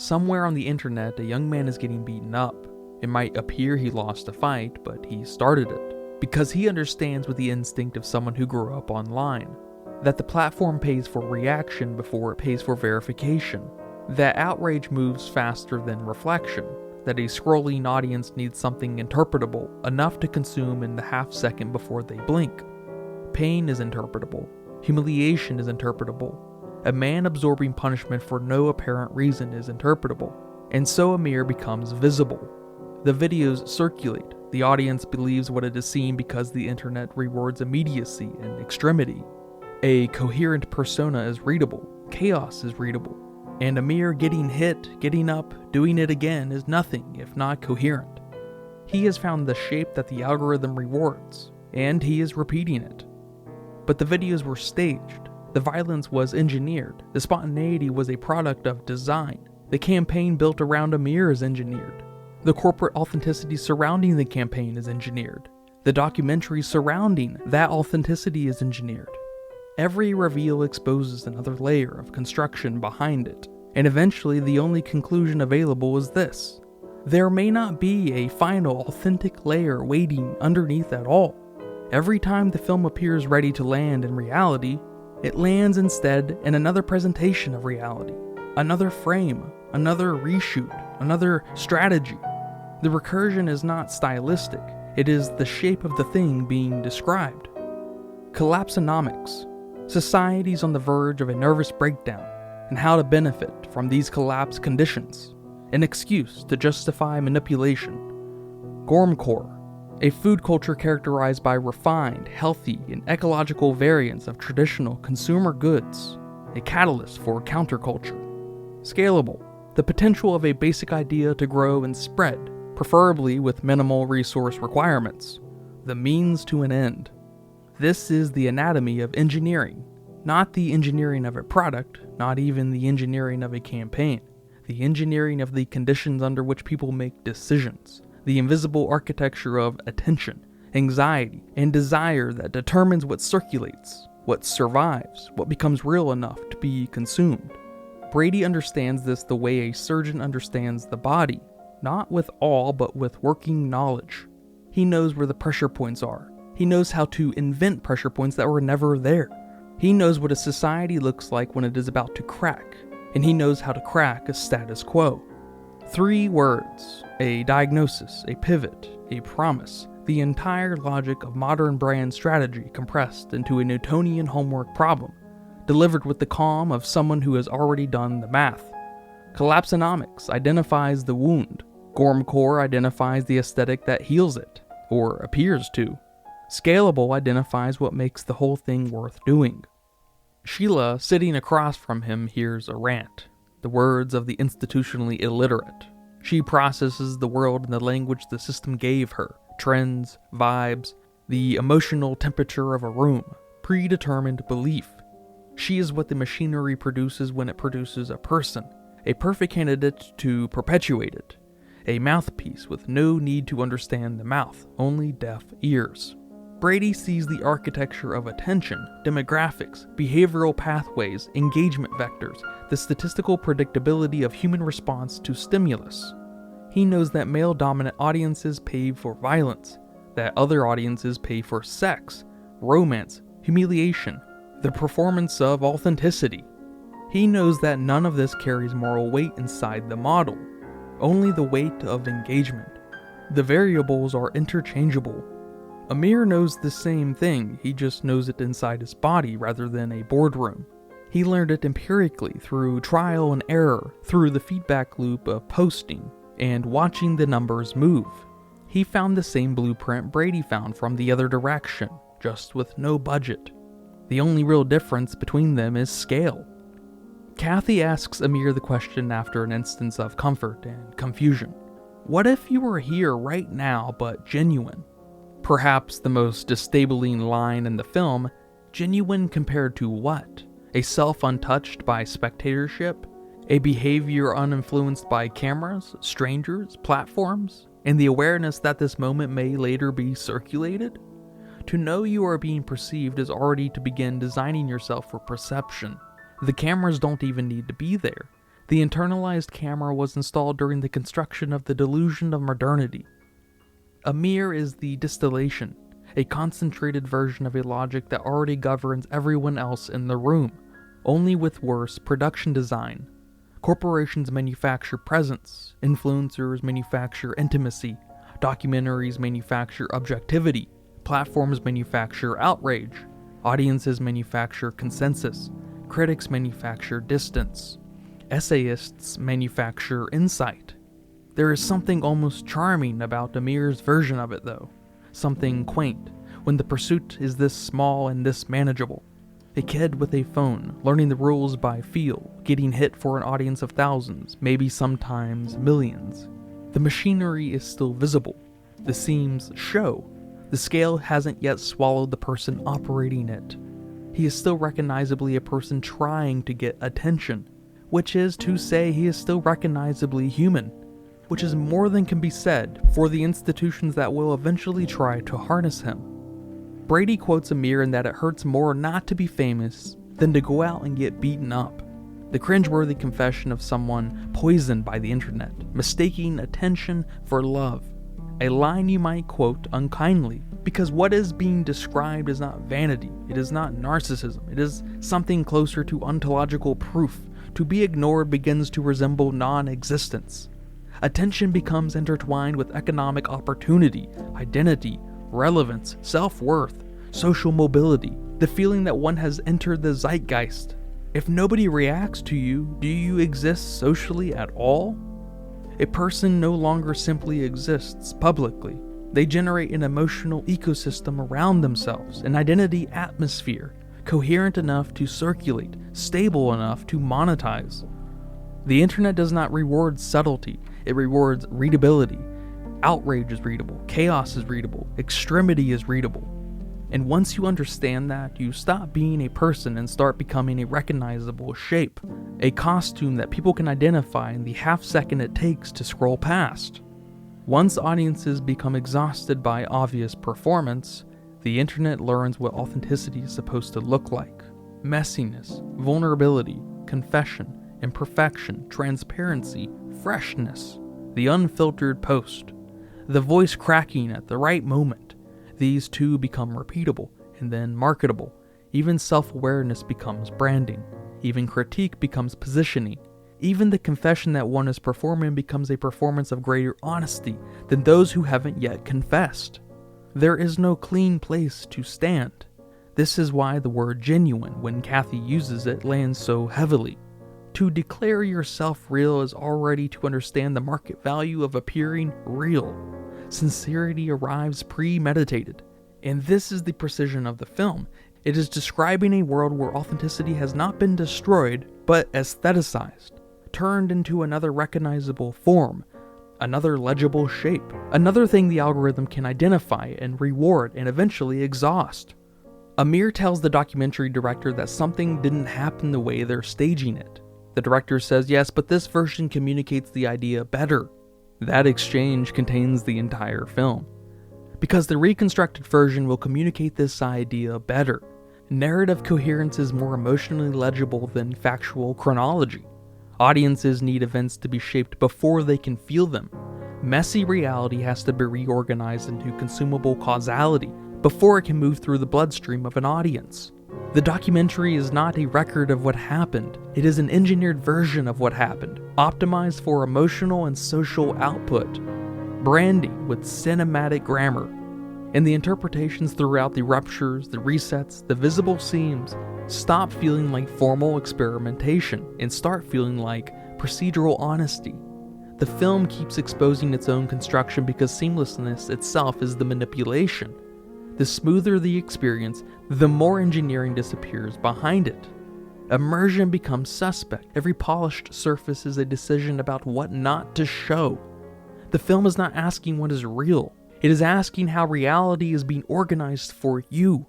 Somewhere on the internet, a young man is getting beaten up. It might appear he lost a fight, but he started it, because he understands with the instinct of someone who grew up online, that the platform pays for reaction before it pays for verification, that outrage moves faster than reflection, that a scrolling audience needs something interpretable enough to consume in the half second before they blink. Pain is interpretable. Humiliation is interpretable. A man absorbing punishment for no apparent reason is interpretable, and so Amir becomes visible. The videos circulate. The audience believes what it is seeing because the internet rewards immediacy and extremity. A coherent persona is readable. Chaos is readable. And Amir getting hit, getting up, doing it again is nothing if not coherent. He has found the shape that the algorithm rewards, and he is repeating it. But the videos were staged. The violence was engineered. The spontaneity was a product of design. The campaign built around Amir is engineered. The corporate authenticity surrounding the campaign is engineered. The documentary surrounding that authenticity is engineered. Every reveal exposes another layer of construction behind it, and eventually the only conclusion available is this. There may not be a final authentic layer waiting underneath at all. Every time the film appears ready to land in reality, it lands instead in another presentation of reality, another frame, another reshoot, another strategy. The recursion is not stylistic, it is the shape of the thing being described. Collapsonomics. Societies on the verge of a nervous breakdown, and how to benefit from these collapse conditions. An excuse to justify manipulation. Gormcore. A food culture characterized by refined, healthy, and ecological variants of traditional consumer goods. A catalyst for counterculture. Scalable. The potential of a basic idea to grow and spread, preferably with minimal resource requirements. The means to an end. This is the anatomy of engineering, not the engineering of a product, not even the engineering of a campaign, the engineering of the conditions under which people make decisions, the invisible architecture of attention, anxiety, and desire that determines what circulates, what survives, what becomes real enough to be consumed. Brady understands this the way a surgeon understands the body, not with awe but with working knowledge. He knows where the pressure points are. He knows how to invent pressure points that were never there. He knows what a society looks like when it is about to crack, and he knows how to crack a status quo. 3 words, a diagnosis, a pivot, a promise, the entire logic of modern brand strategy compressed into a Newtonian homework problem, delivered with the calm of someone who has already done the math. Collapsonomics identifies the wound. Gormcore identifies the aesthetic that heals it, or appears to. Scalable identifies what makes the whole thing worth doing. Sheila, sitting across from him, hears a rant, the words of the institutionally illiterate. She processes the world in the language the system gave her, trends, vibes, the emotional temperature of a room, predetermined belief. She is what the machinery produces when it produces a person, a perfect candidate to perpetuate it, a mouthpiece with no need to understand the mouth, only deaf ears. Brady sees the architecture of attention, demographics, behavioral pathways, engagement vectors, the statistical predictability of human response to stimulus. He knows that male-dominant audiences pay for violence, that other audiences pay for sex, romance, humiliation, the performance of authenticity. He knows that none of this carries moral weight inside the model, only the weight of engagement. The variables are interchangeable. Amir knows the same thing, he just knows it inside his body rather than a boardroom. He learned it empirically through trial and error, through the feedback loop of posting, and watching the numbers move. He found the same blueprint Brady found from the other direction, just with no budget. The only real difference between them is scale. Kathy asks Amir the question after an instance of comfort and confusion. What if you were here right now but genuine? Perhaps the most disabling line in the film, genuine compared to what? A self untouched by spectatorship? A behavior uninfluenced by cameras, strangers, platforms, and the awareness that this moment may later be circulated? To know you are being perceived is already to begin designing yourself for perception. The cameras don't even need to be there. The internalized camera was installed during the construction of the delusion of modernity. A mirror is the distillation, a concentrated version of a logic that already governs everyone else in the room, only with worse production design. Corporations manufacture presence, influencers manufacture intimacy, documentaries manufacture objectivity, platforms manufacture outrage, audiences manufacture consensus, critics manufacture distance, essayists manufacture insight. There is something almost charming about a mirror's version of it though, something quaint, when the pursuit is this small and this manageable. A kid with a phone, learning the rules by feel, getting hit for an audience of thousands, maybe sometimes millions. The machinery is still visible. The seams show. The scale hasn't yet swallowed the person operating it. He is still recognizably a person trying to get attention, which is to say he is still recognizably human, which is more than can be said for the institutions that will eventually try to harness him. Brady quotes Amir in that it hurts more not to be famous than to go out and get beaten up. The cringeworthy confession of someone poisoned by the internet, mistaking attention for love. A line you might quote unkindly, because what is being described is not vanity, it is not narcissism, it is something closer to ontological proof. To be ignored begins to resemble non-existence. Attention becomes intertwined with economic opportunity, identity, relevance, self-worth, social mobility, the feeling that one has entered the zeitgeist. If nobody reacts to you, do you exist socially at all? A person no longer simply exists publicly. They generate an emotional ecosystem around themselves, an identity atmosphere, coherent enough to circulate, stable enough to monetize. The internet does not reward subtlety, it rewards readability. Outrage is readable, chaos is readable, extremity is readable. And once you understand that, you stop being a person and start becoming a recognizable shape, a costume that people can identify in the half second it takes to scroll past. Once audiences become exhausted by obvious performance, the internet learns what authenticity is supposed to look like. Messiness, vulnerability, confession, imperfection, transparency, freshness, the unfiltered post. The voice cracking at the right moment. These two become repeatable and then marketable. Even self-awareness becomes branding. Even critique becomes positioning. Even the confession that one is performing becomes a performance of greater honesty than those who haven't yet confessed. There is no clean place to stand. This is why the word genuine, when Kathy uses it, lands so heavily. To declare yourself real is already to understand the market value of appearing real. Sincerity arrives premeditated. And this is the precision of the film. It is describing a world where authenticity has not been destroyed, but aestheticized, turned into another recognizable form, another legible shape, another thing the algorithm can identify and reward and eventually exhaust. Amir tells the documentary director that something didn't happen the way they're staging it. The director says, yes, but this version communicates the idea better. That exchange contains the entire film. Because the reconstructed version will communicate this idea better. Narrative coherence is more emotionally legible than factual chronology. Audiences need events to be shaped before they can feel them. Messy reality has to be reorganized into consumable causality before it can move through the bloodstream of an audience. The documentary is not a record of what happened, it is an engineered version of what happened, optimized for emotional and social output. Branding with cinematic grammar. And the interpretations throughout the ruptures, the resets, the visible seams stop feeling like formal experimentation and start feeling like procedural honesty. The film keeps exposing its own construction because seamlessness itself is the manipulation. The smoother the experience, the more engineering disappears behind it. Immersion becomes suspect. Every polished surface is a decision about what not to show. The film is not asking what is real. It is asking how reality is being organized for you.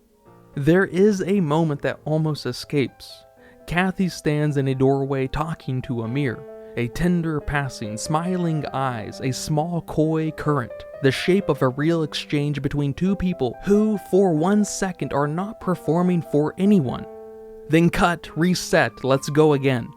There is a moment that almost escapes. Kathy stands in a doorway talking to Amir. A tender passing, smiling eyes, a small coy current. The shape of a real exchange between two people who, for 1 second, are not performing for anyone. Then cut, reset, let's go again.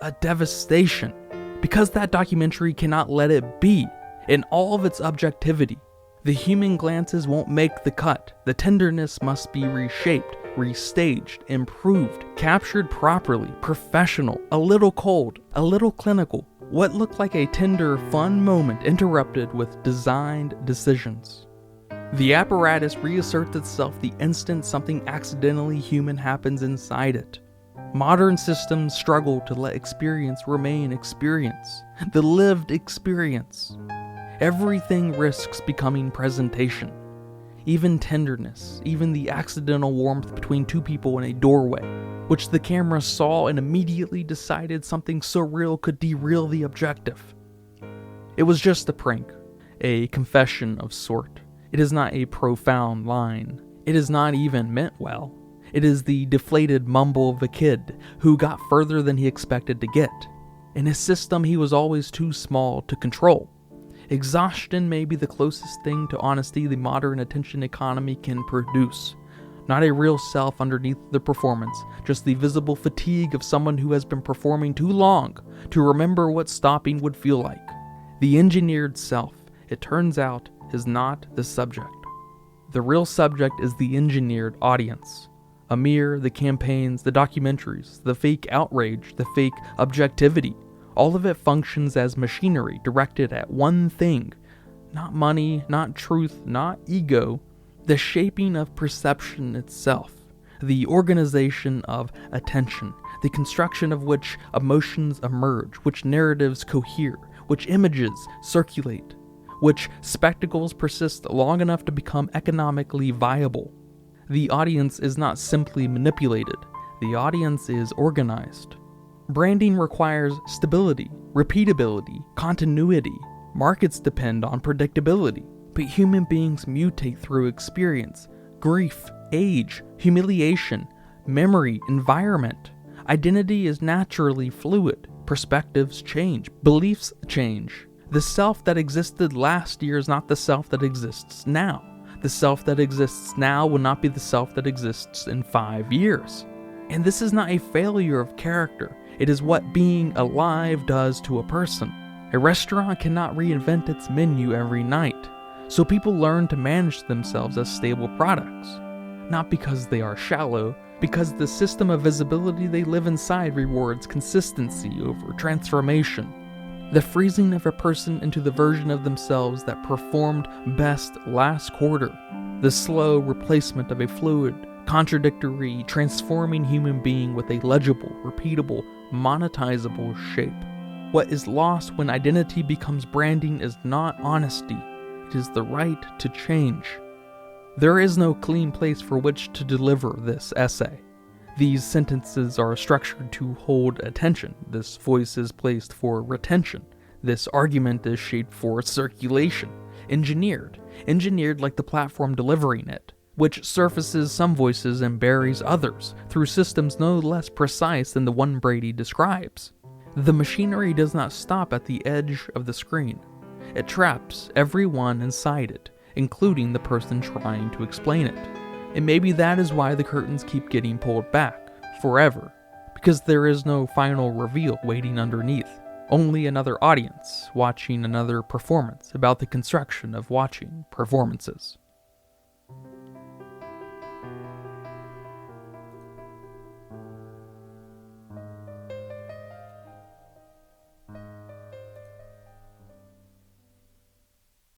a devastation, because that documentary cannot let it be in all of its objectivity. The human glances won't make the cut. The tenderness must be reshaped, restaged, improved, captured properly, professional, a little cold, a little clinical. What looked like a tender, fun moment interrupted with designed decisions. The apparatus reasserts itself the instant something accidentally human happens inside it. Modern systems struggle to let experience remain experience, the lived experience. Everything risks becoming presentation. Even tenderness, even the accidental warmth between two people in a doorway, which the camera saw and immediately decided something surreal could derail the objective. It was just a prank, a confession of sort. It is not a profound line. It is not even meant well. It is the deflated mumble of a kid who got further than he expected to get, in a system he was always too small to control. Exhaustion may be the closest thing to honesty the modern attention economy can produce. Not a real self underneath the performance, just the visible fatigue of someone who has been performing too long to remember what stopping would feel like. The engineered self, it turns out, is not the subject. The real subject is the engineered audience. Amir, the campaigns, the documentaries, the fake outrage, the fake objectivity. All of it functions as machinery directed at one thing. Not money, not truth, not ego. The shaping of perception itself. The organization of attention. The construction of which emotions emerge, which narratives cohere, which images circulate, which spectacles persist long enough to become economically viable. The audience is not simply manipulated. The audience is organized. Branding requires stability, repeatability, continuity. Markets depend on predictability, but human beings mutate through experience, grief, age, humiliation, memory, environment. Identity is naturally fluid. Perspectives change. Beliefs change. The self that existed last year is not the self that exists now. The self that exists now will not be the self that exists in 5 years. And this is not a failure of character. It is what being alive does to a person. A restaurant cannot reinvent its menu every night, so people learn to manage themselves as stable products. Not because they are shallow, because the system of visibility they live inside rewards consistency over transformation. The freezing of a person into the version of themselves that performed best last quarter. The slow replacement of a fluid, contradictory, transforming human being with a legible, repeatable, monetizable shape. What is lost when identity becomes branding is not honesty. It is the right to change. There is no clean place for which to deliver this essay. These sentences are structured to hold attention. This voice is placed for retention. This argument is shaped for circulation. Engineered like the platform delivering it, which surfaces some voices and buries others through systems no less precise than the one Brady describes. The machinery does not stop at the edge of the screen. It traps everyone inside it, including the person trying to explain it. And maybe that is why the curtains keep getting pulled back, forever, because there is no final reveal waiting underneath. Only another audience watching another performance about the construction of watching performances.